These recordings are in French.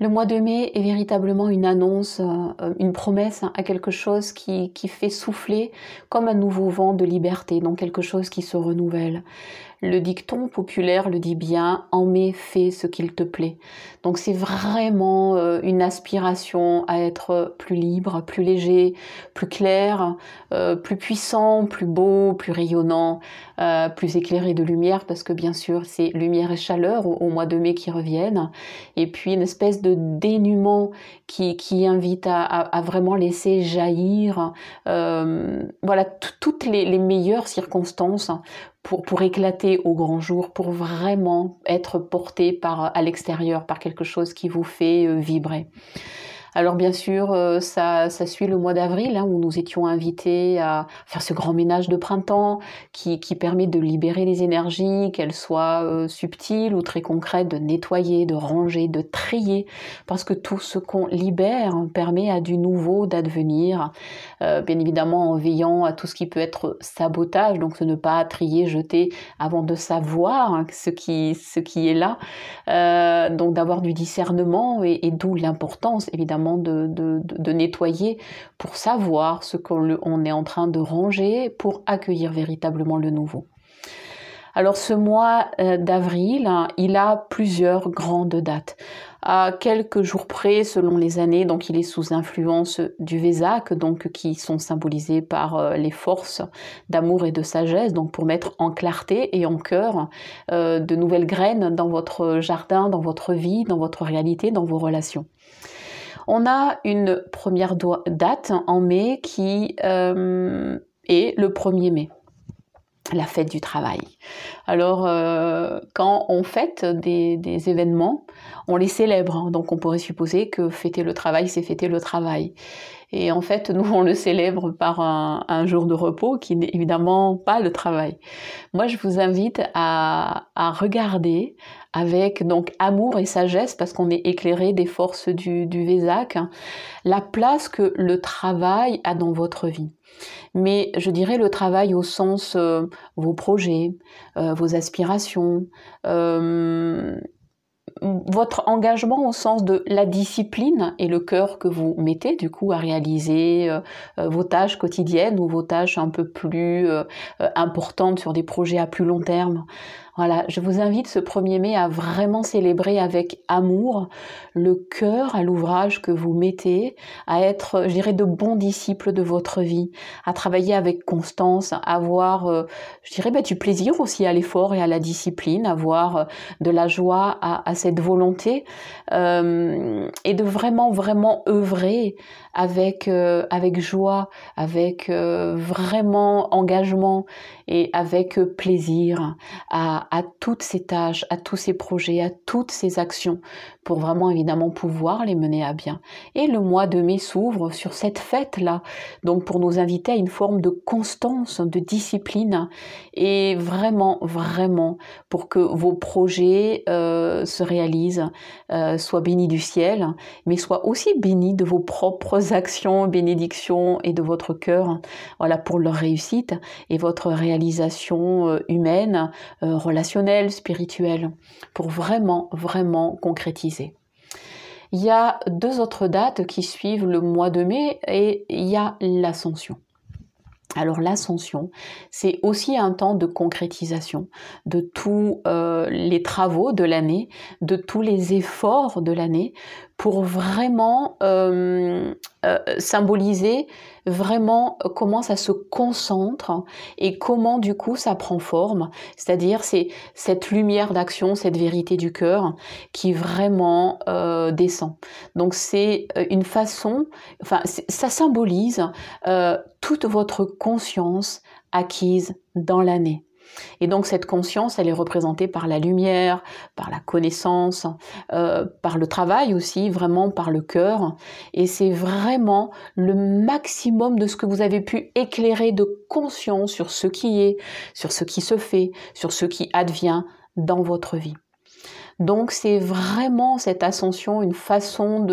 Le mois de mai est véritablement une annonce, une promesse à quelque chose qui fait souffler comme un nouveau vent de liberté, donc quelque chose qui se renouvelle. Le dicton populaire le dit bien, en mai, fais ce qu'il te plaît. Donc c'est vraiment une aspiration à être plus libre, plus léger, plus clair, plus puissant, plus beau, plus rayonnant, plus éclairé de lumière, parce que bien sûr c'est lumière et chaleur au mois de mai qui reviennent, et puis une espèce de dénuement qui invite à vraiment laisser jaillir voilà, toutes les meilleures circonstances pour éclater au grand jour, pour vraiment être porté à l'extérieur, par quelque chose qui vous fait vibrer. Alors bien sûr, ça suit le mois d'avril, où nous étions invités à faire ce grand ménage de printemps qui permet de libérer les énergies, qu'elles soient subtiles ou très concrètes, de nettoyer, de ranger, de trier, parce que tout ce qu'on libère permet à du nouveau d'advenir, bien évidemment en veillant à tout ce qui peut être sabotage, donc de ne pas trier, jeter avant de savoir ce qui est là, donc d'avoir du discernement, et d'où l'importance évidemment de nettoyer pour savoir ce qu'on est en train de ranger pour accueillir véritablement le nouveau. Alors ce mois d'avril, il a plusieurs grandes dates. À quelques jours près, selon les années, donc il est sous influence du Vésac, donc qui sont symbolisés par les forces d'amour et de sagesse, donc pour mettre en clarté et en cœur de nouvelles graines dans votre jardin, dans votre vie, dans votre réalité, dans vos relations. On a une première date en mai qui est le 1er mai, la fête du travail. Alors, quand on fête des événements, on les célèbre, donc on pourrait supposer que fêter le travail, c'est fêter le travail. Et en fait, nous, on le célèbre par un jour de repos qui n'est évidemment pas le travail. Moi, je vous invite à regarder avec donc amour et sagesse, parce qu'on est éclairé des forces du Vésac, la place que le travail a dans votre vie. Mais je dirais le travail au sens vos projets, vos aspirations, votre engagement au sens de la discipline et le cœur que vous mettez du coup à réaliser vos tâches quotidiennes ou vos tâches un peu plus importantes sur des projets à plus long terme. Voilà, je vous invite ce 1er mai à vraiment célébrer avec amour le cœur à l'ouvrage que vous mettez, à être, je dirais, de bons disciples de votre vie, à travailler avec constance, à avoir, je dirais, du plaisir aussi à l'effort et à la discipline, à avoir de la joie à cette volonté, et de vraiment, vraiment œuvrer avec joie, avec vraiment engagement et avec plaisir à toutes ces tâches, à tous ces projets, à toutes ces actions, pour vraiment évidemment pouvoir les mener à bien. Et le mois de mai s'ouvre sur cette fête-là, donc pour nous inviter à une forme de constance, de discipline, et vraiment, vraiment, pour que vos projets se réalisent, soient bénis du ciel, mais soient aussi bénis de vos propres actions, bénédictions et de votre cœur, voilà, pour leur réussite et votre réalisation humaine, relationnelle, spirituelle, pour vraiment, vraiment concrétiser. Il y a 2 autres dates qui suivent le mois de mai, et il y a l'Ascension. Alors l'Ascension, c'est aussi un temps de concrétisation de tous les travaux de l'année, de tous les efforts de l'année, pour vraiment symboliser vraiment comment ça se concentre et comment du coup ça prend forme. C'est-à-dire c'est cette lumière d'action, cette vérité du cœur qui vraiment descend. Donc c'est une façon, enfin ça symbolise toute votre conscience acquise dans l'année. Et donc cette conscience, elle est représentée par la lumière, par la connaissance, par le travail aussi, vraiment par le cœur. Et c'est vraiment le maximum de ce que vous avez pu éclairer de conscience sur ce qui est, sur ce qui se fait, sur ce qui advient dans votre vie. Donc c'est vraiment cette ascension, une façon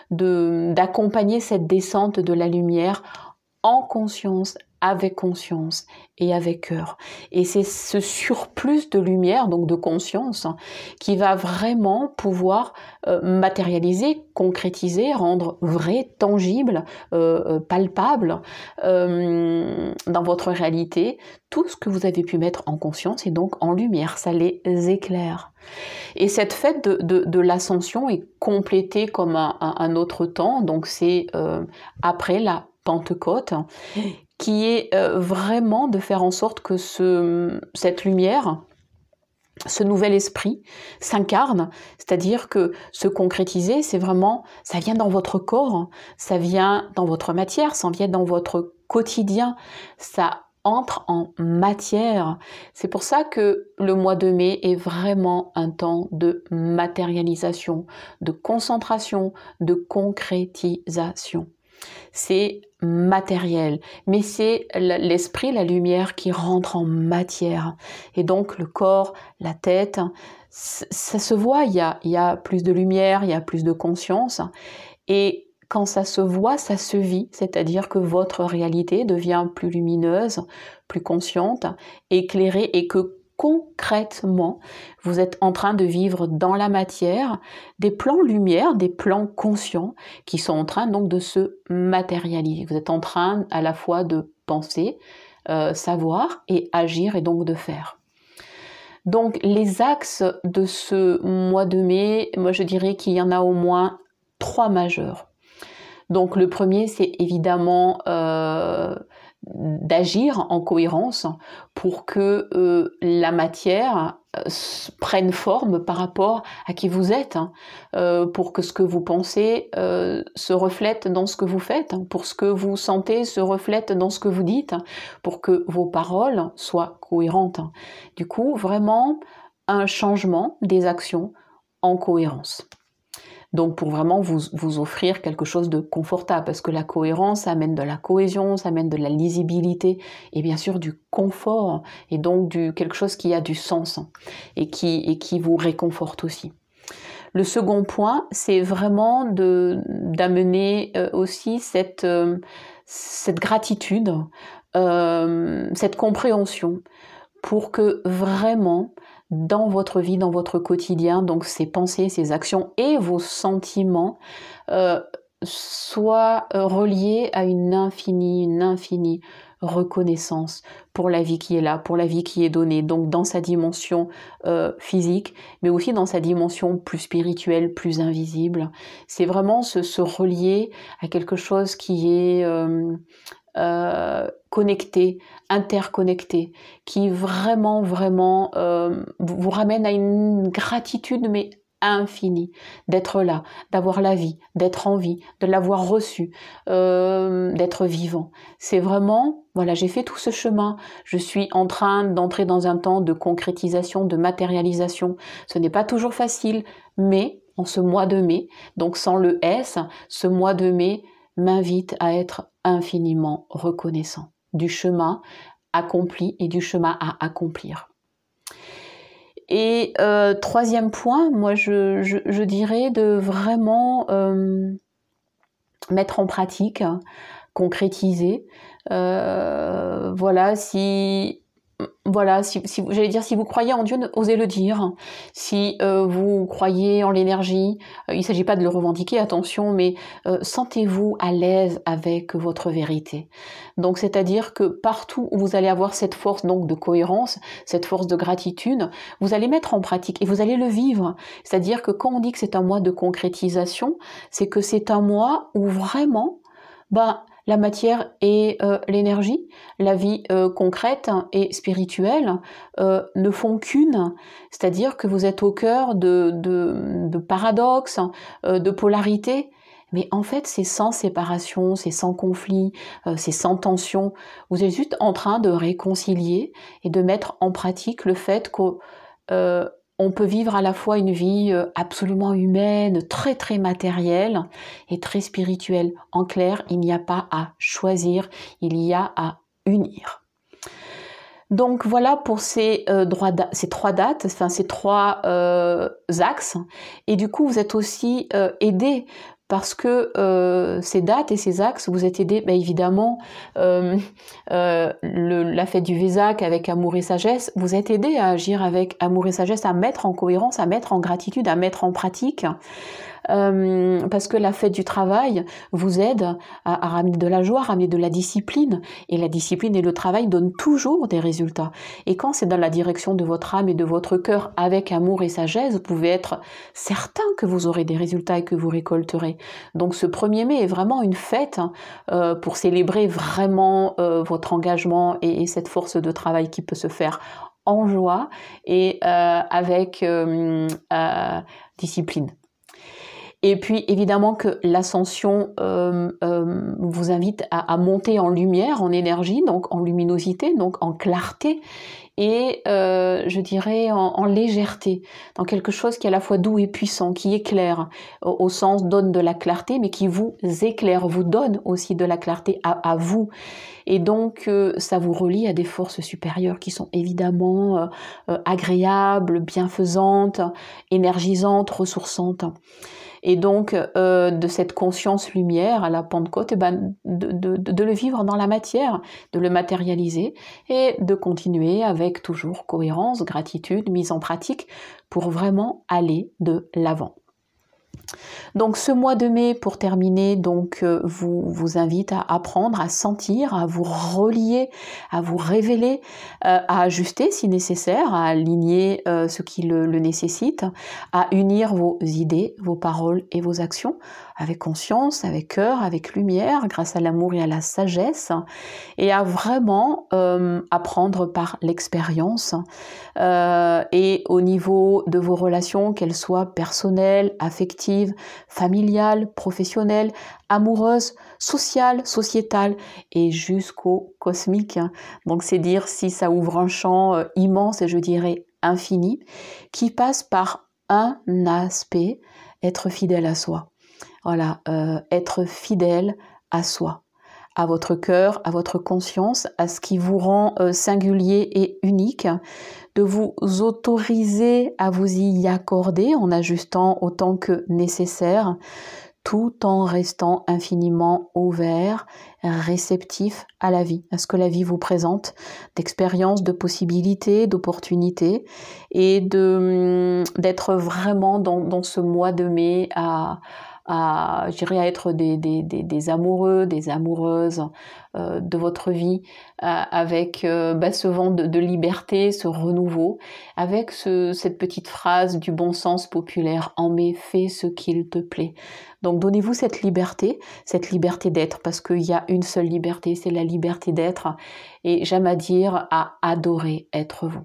d'accompagner cette descente de la lumière en conscience, avec conscience et avec cœur. Et c'est ce surplus de lumière, donc de conscience, qui va vraiment pouvoir matérialiser, concrétiser, rendre vrai, tangible, palpable dans votre réalité tout ce que vous avez pu mettre en conscience et donc en lumière, ça les éclaire. Et cette fête de l'ascension est complétée comme un autre temps, donc c'est après la Pentecôte, qui est vraiment de faire en sorte que cette lumière, ce nouvel esprit s'incarne, c'est-à-dire que se concrétiser, c'est vraiment, ça vient dans votre corps, ça vient dans votre matière, ça vient dans votre quotidien, ça entre en matière. C'est pour ça que le mois de mai est vraiment un temps de matérialisation, de concentration, de concrétisation. C'est matériel, mais c'est l'esprit, la lumière qui rentre en matière. Et donc le corps, la tête, ça se voit, il y a plus de lumière, il y a plus de conscience. Et quand ça se voit, ça se vit, c'est-à-dire que votre réalité devient plus lumineuse, plus consciente, éclairée, et que concrètement, vous êtes en train de vivre dans la matière des plans lumière, des plans conscients qui sont en train donc de se matérialiser. Vous êtes en train à la fois de penser, savoir et agir et donc de faire. Donc les axes de ce mois de mai, moi je dirais qu'il y en a au moins 3 majeurs. Donc le premier, c'est évidemment d'agir en cohérence pour que la matière prenne forme par rapport à qui vous êtes, pour que ce que vous pensez se reflète dans ce que vous faites, pour ce que vous sentez se reflète dans ce que vous dites, pour que vos paroles soient cohérentes. Du coup, vraiment un changement des actions en cohérence. Donc pour vraiment vous offrir quelque chose de confortable, parce que la cohérence, ça amène de la cohésion, ça amène de la lisibilité et bien sûr du confort, et donc quelque chose qui a du sens et qui vous réconforte aussi. Le second point, c'est vraiment d'amener aussi cette gratitude, cette compréhension, pour que vraiment dans votre vie, dans votre quotidien, donc ces pensées, ces actions et vos sentiments soient reliés à une infinie reconnaissance pour la vie qui est là, pour la vie qui est donnée, donc dans sa dimension physique, mais aussi dans sa dimension plus spirituelle, plus invisible. C'est vraiment se relier à quelque chose qui est connecté, interconnecté, qui vraiment vous ramène à une gratitude mais infinie, d'être là, d'avoir la vie, d'être en vie, de l'avoir reçue, d'être vivant. C'est vraiment, voilà, j'ai fait tout ce chemin, je suis en train d'entrer dans un temps de concrétisation, de matérialisation. Ce n'est pas toujours facile, mais en ce mois de mai, donc sans le S, ce mois de mai m'invite à être infiniment reconnaissant du chemin accompli et du chemin à accomplir. Et troisième point, moi je dirais de vraiment mettre en pratique, concrétiser. Voilà, si j'allais dire, si vous croyez en Dieu, osez le dire. Si vous croyez en l'énergie, il ne s'agit pas de le revendiquer, attention, mais sentez-vous à l'aise avec votre vérité. Donc, c'est-à-dire que partout où vous allez avoir cette force donc de cohérence, cette force de gratitude, vous allez mettre en pratique et vous allez le vivre. C'est-à-dire que quand on dit que c'est un mois de concrétisation, c'est que c'est un mois où vraiment, la matière et l'énergie, la vie concrète et spirituelle ne font qu'une, c'est-à-dire que vous êtes au cœur de paradoxes, de polarités, mais en fait c'est sans séparation, c'est sans conflit, c'est sans tension. Vous êtes juste en train de réconcilier et de mettre en pratique le fait que on peut vivre à la fois une vie absolument humaine, très très matérielle et très spirituelle. En clair, il n'y a pas à choisir, il y a à unir. Donc voilà pour ces 3 dates, enfin ces 3 axes. Et du coup, vous êtes aussi aidés parce que ces dates et ces axes vous êtes aidés, évidemment, la fête du Vésac avec amour et sagesse, vous êtes aidés à agir avec amour et sagesse, à mettre en cohérence, à mettre en gratitude, à mettre en pratique. Parce que la fête du travail vous aide à ramener de la joie, à ramener de la discipline. Et la discipline et le travail donnent toujours des résultats. Et quand c'est dans la direction de votre âme et de votre cœur avec amour et sagesse, vous pouvez être certain que vous aurez des résultats et que vous récolterez. Donc ce 1er mai est vraiment une fête pour célébrer vraiment votre engagement et cette force de travail qui peut se faire en joie et avec discipline. Et puis évidemment que l'ascension vous invite à monter en lumière, en énergie, donc en luminosité, donc en clarté et je dirais en légèreté, dans quelque chose qui est à la fois doux et puissant, qui éclaire, au sens donne de la clarté, mais qui vous éclaire, vous donne aussi de la clarté à vous. Et donc ça vous relie à des forces supérieures qui sont évidemment agréables, bienfaisantes, énergisantes, ressourçantes. Et donc, de cette conscience lumière à la Pentecôte, de le vivre dans la matière, de le matérialiser et de continuer avec toujours cohérence, gratitude, mise en pratique pour vraiment aller de l'avant. Donc ce mois de mai, pour terminer, donc vous invite à apprendre, à sentir, à vous relier, à vous révéler, à ajuster si nécessaire, à aligner ce qui le nécessite, à unir vos idées, vos paroles et vos actions avec conscience, avec cœur, avec lumière, grâce à l'amour et à la sagesse, et à vraiment apprendre par l'expérience et au niveau de vos relations, qu'elles soient personnelles, affectives, familiales, professionnelles, amoureuses, sociales, sociétales et jusqu'au cosmique. Donc c'est dire si ça ouvre un champ immense et je dirais infini, qui passe par un aspect, être fidèle à soi. Voilà, être fidèle à soi, à votre cœur, à votre conscience, à ce qui vous rend singulier et unique, de vous autoriser à vous y accorder en ajustant autant que nécessaire, tout en restant infiniment ouvert, réceptif à la vie, à ce que la vie vous présente, d'expériences, de possibilités, d'opportunités, et d'être vraiment dans ce mois de mai à être des amoureux, des amoureuses de votre vie, avec ce vent de liberté, ce renouveau, avec cette petite phrase du bon sens populaire, en mai, fais ce qu'il te plaît. Donc donnez-vous cette liberté d'être, parce qu'il y a une seule liberté, c'est la liberté d'être, et j'aime à dire à adorer être vous.